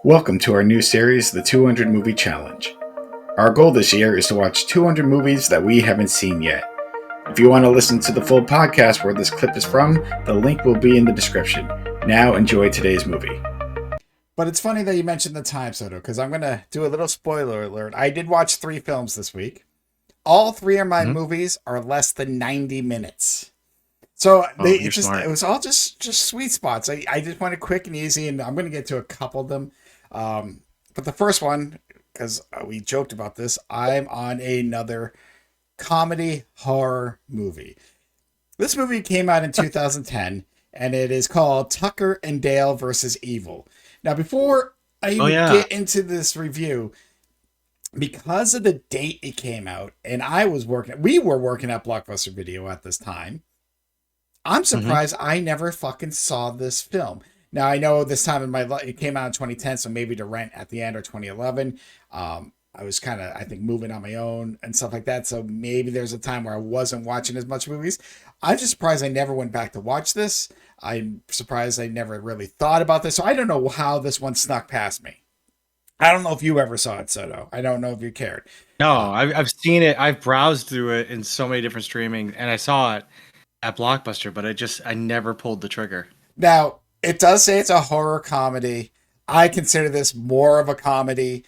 Welcome to our new series, the 200 Movie Challenge. Our goal this year is to watch 200 movies that we haven't seen yet. If you want to listen to the full podcast where this clip is from, the link will be in the description. Now enjoy today's movie. But it's funny that you mentioned the time, Soto, because I'm going to do a little spoiler alert. I did watch 3 films this week. All 3 of my movies are less than 90 minutes. So it was all just sweet spots. I just wanted quick and easy, and I'm going to get to a couple of them. But the first one, because we joked about this, I'm on another comedy horror movie. This movie came out in 2010, and it is called Tucker and Dale versus Evil. Now, before I even get into this review, because of the date it came out, and we were working at Blockbuster Video at this time, I'm surprised I never fucking saw this film. Now, I know this time in my life, it came out in 2010, so maybe to rent at the end or 2011. I was kind of, I think, moving on my own and stuff like that. So maybe there's a time where I wasn't watching as much movies. I'm just surprised I never went back to watch this. I'm surprised I never really thought about this. So I don't know how this one snuck past me. I don't know if you ever saw it, Soto. I don't know if you cared. No, I've seen it. I've browsed through it in so many different streaming, and I saw it at Blockbuster, but I never pulled the trigger. Now, it does say it's a horror comedy. I consider this more of a comedy.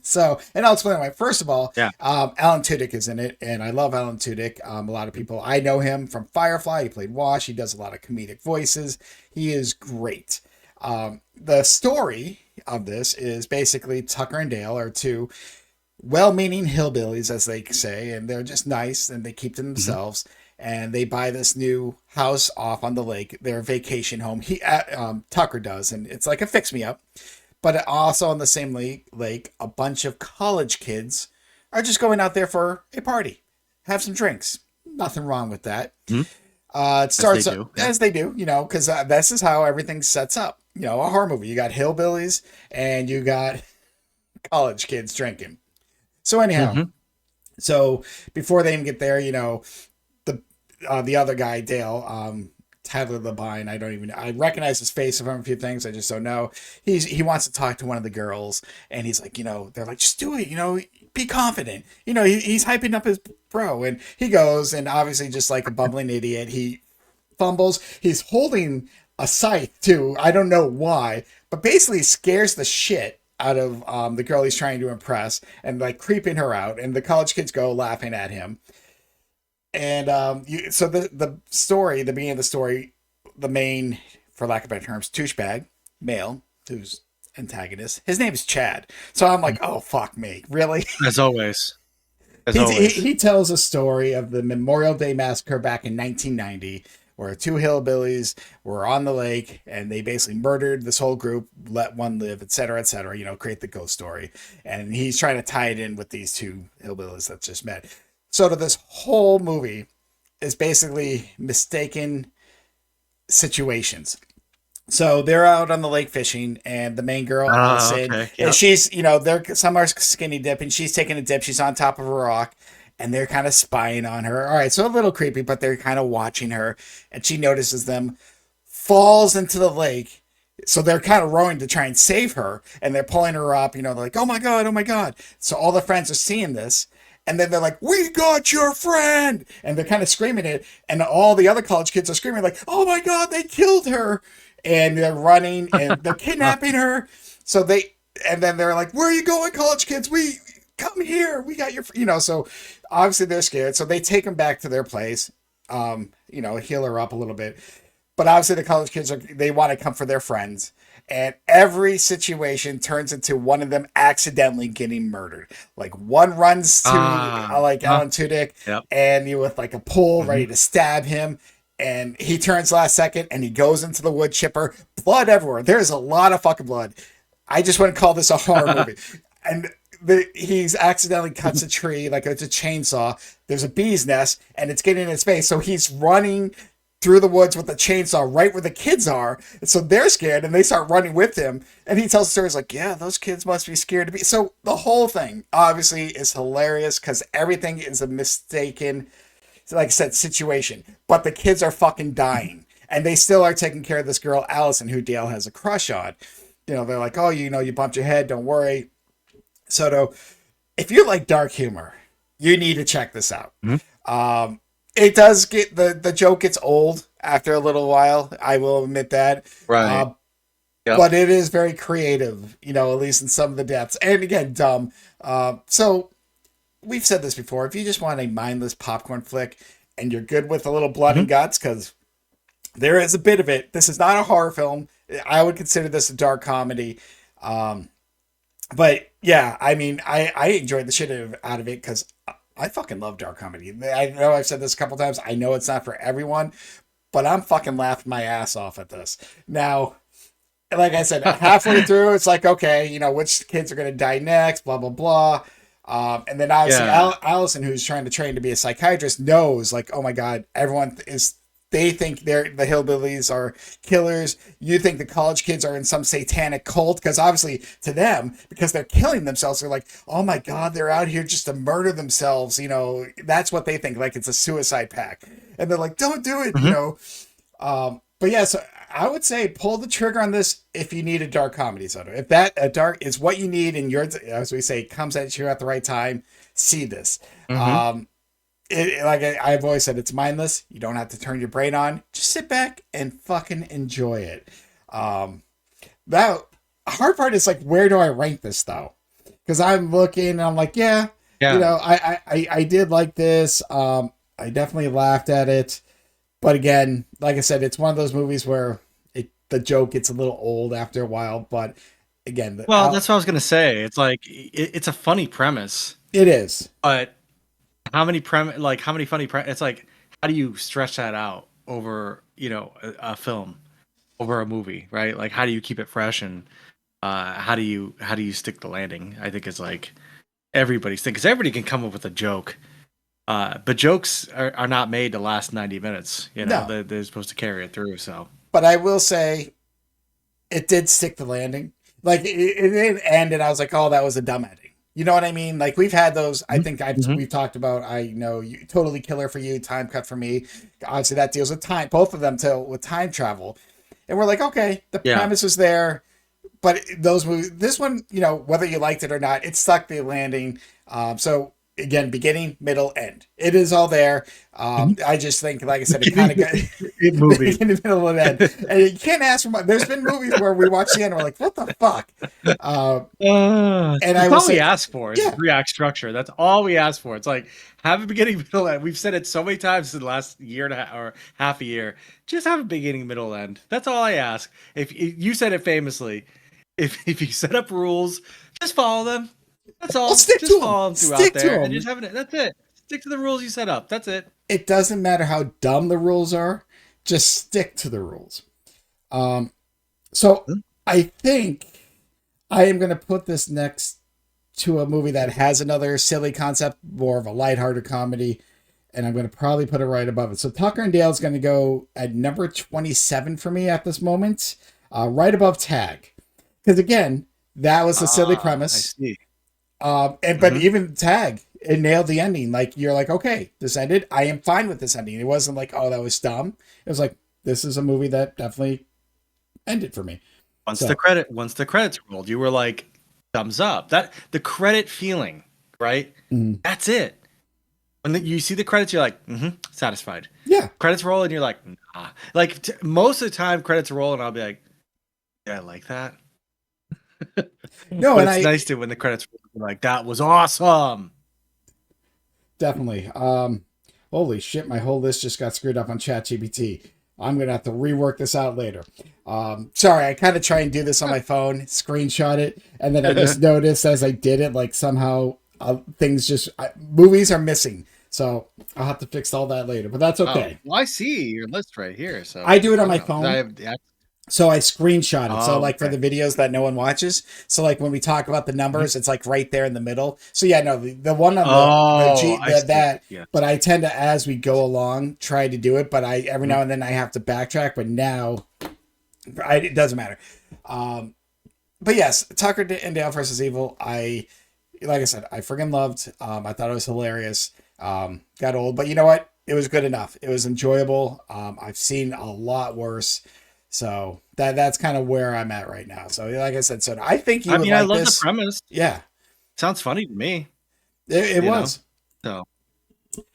So, and I'll explain why. First of all, Alan Tudyk is in it, and I love Alan Tudyk. A lot of people, I know him from Firefly. He played Wash. He does a lot of comedic voices. He is great. The story of this is basically Tucker and Dale are 2 well-meaning hillbillies, as they say, and they're just nice, and they keep to themselves. And they buy this new house off on the lake, their vacation home. Tucker does, and it's like a fix-me-up. But also on the same lake, a bunch of college kids are just going out there for a party, have some drinks. Nothing wrong with that. It starts as they do, because this is how everything sets up. A horror movie. You got hillbillies and you got college kids drinking. So anyhow, so before they even get there, the other guy, Dale, Tyler Labine, I recognize his face from a few things. I just don't know. He wants to talk to one of the girls, and he's like, they're like, just do it, be confident. He's hyping up his bro, and he goes, and obviously just like a bumbling idiot, he fumbles. He's holding a scythe too. I don't know why, but basically scares the shit out of the girl he's trying to impress, and like creeping her out, and the college kids go laughing at him. And so the beginning of the story, the main, for lack of better terms, douchebag, male, who's antagonist, his name is Chad. So I'm like, oh, fuck me. Really? As always. He tells a story of the Memorial Day Massacre back in 1990, where 2 hillbillies were on the lake, and they basically murdered this whole group, let one live, et cetera, create the ghost story. And he's trying to tie it in with these 2 hillbillies that just met. So to this whole movie is basically mistaken situations. So they're out on the lake fishing, and the main girl, Allison, and she's, some are skinny dipping. She's taking a dip. She's on top of a rock, and they're kind of spying on her. All right, so a little creepy, but they're kind of watching her, and she notices them, falls into the lake. So they're kind of rowing to try and save her, and they're pulling her up. They're like, oh my God, oh my God. So all the friends are seeing this. And then they're like, we got your friend. And they're kind of screaming it. And all the other college kids are screaming like, oh my God, they killed her. And they're running and they're kidnapping her. And then they're like, where are you going, college kids? We come here. We got your, so obviously they're scared. So they take them back to their place, heal her up a little bit. But obviously the college kids they want to come for their friends. And every situation turns into one of them accidentally getting murdered. Like one runs to Alan Tudyk, and you with like a pole ready to stab him, and he turns last second and he goes into the wood chipper. Blood everywhere. There's a lot of fucking blood. I just wouldn't call this a horror movie. And he's accidentally cuts a tree like it's a chainsaw. There's a bee's nest and it's getting in his face. So he's running through the woods with the chainsaw right where the kids are. And so they're scared and they start running with him. And he tells stories like, yeah, those kids must be scared to be. So the whole thing obviously is hilarious because everything is a mistaken, like I said, situation. But the kids are fucking dying. and they still are taking care of this girl, Allison, who Dale has a crush on. They're like, oh, you bumped your head. Don't worry. Soto, if you like dark humor, you need to check this out. Mhm. It does get the joke gets old after a little while. I will admit that. Right. Yep. But it is very creative, at least in some of the depths. And again, dumb. So we've said this before. If you just want a mindless popcorn flick and you're good with a little blood and guts, because there is a bit of it. This is not a horror film. I would consider this a dark comedy. But yeah, I mean, I enjoyed the shit out of it because I fucking love dark comedy. I know I've said this a couple times. I know it's not for everyone, but I'm fucking laughing my ass off at this. Now, like I said, halfway through, it's like, okay, which kids are going to die next, blah, blah, blah. And then obviously Allison, who's trying to train to be a psychiatrist, knows like, oh my God, they think the hillbillies are killers. You think the college kids are in some satanic cult, because obviously to them, because they're killing themselves, they're like, oh my God, they're out here just to murder themselves. That's what they think, like it's a suicide pact. And they're like, don't do it, But yeah, so I would say pull the trigger on this if you need a dark comedy, Soto. If that a dark is what you need and as we say, comes at you at the right time, see this. Like I've always said, it's mindless. You don't have to turn your brain on. Just sit back and fucking enjoy it. That hard part is like, where do I rank this though? Because I'm looking and I'm like, yeah. I did like this. I definitely laughed at it. But again, like I said, it's one of those movies where the joke gets a little old after a while. But again, that's what I was gonna say. It's like it's a funny premise. It is, but how many funny it's like, how do you stretch that out over a film, over a movie, right? Like, how do you keep it fresh, and how do you stick the landing? I think it's like everybody's thing, because everybody can come up with a joke. But jokes are not made to last 90 minutes. No. They're supposed to carry it through. So, but I will say, it did stick the landing. Like it didn't end, and I was like, "Oh, that was a dumb ending." You know what I mean? Like we've had those. I think we've talked about. I know you, Totally Killer for you, Time Cut for me. Obviously, that deals with time. Both of them deal with time travel, and we're like, okay, the premise was there, but those movies, this one, whether you liked it or not, it stuck the landing. So. Again, beginning, middle, end. It is all there. I just think, like I said, it kind of got in the middle and end. And you can't ask for much. There's been movies where we watch the end and we're like, what the fuck? And that's all we ask for is a 3-act structure. That's all we ask for. It's like, have a beginning, middle, end. We've said it so many times in the last year and a half or half a year. Just have a beginning, middle, end. That's all I ask. If you said it famously, if you set up rules, just follow them. That's all. Stick just to follow them. Throughout Stick there to and just have it. That's it. Stick to the rules you set up. That's it. It doesn't matter how dumb the rules are. Just stick to the rules. So I think I am going to put this next to a movie that has another silly concept, more of a lighthearted comedy, and I'm going to probably put it right above it. So Tucker and Dale is going to go at number 27 for me at this moment, right above Tag. Because again, that was a silly premise. I see. But even Tag, it nailed the ending. Like you're like, okay, this ended. I am fine with this ending. It wasn't like, oh, that was dumb. It was like, this is a movie that definitely ended for me. Once the credits rolled, you were like, thumbs up. That the credit feeling, right? That's it. When you see the credits, you're like, satisfied. Yeah. Credits roll, and you're like, nah. Like most of the time, credits roll, and I'll be like, yeah, I like that. No, and it's nice to when the credits roll, like, that was awesome. Definitely. Holy shit, my whole list just got screwed up on ChatGPT. I'm gonna have to rework this out later. Sorry, I kind of try and do this on my phone, screenshot it, and then I just noticed as I did it, like somehow movies are missing. So I'll have to fix all that later, but that's okay. Well, I see your list right here. So I do it on my phone. So I screenshot it. So like for the videos that no one watches. So like when we talk about the numbers, it's like right there in the middle. So yeah, no, the one on but I tend to, as we go along, try to do it. But every now and then I have to backtrack. But now it doesn't matter. But yes, Tucker and Dale versus Evil. Like I said, I friggin' loved. I thought it was hilarious. Got old, but you know what? it was good enough. It was enjoyable. I've seen a lot worse. So that's kind of where I'm at right now. So like I said, so I think you I would mean, I like love the this. premise. Yeah, Sounds funny to me, it you know. was. So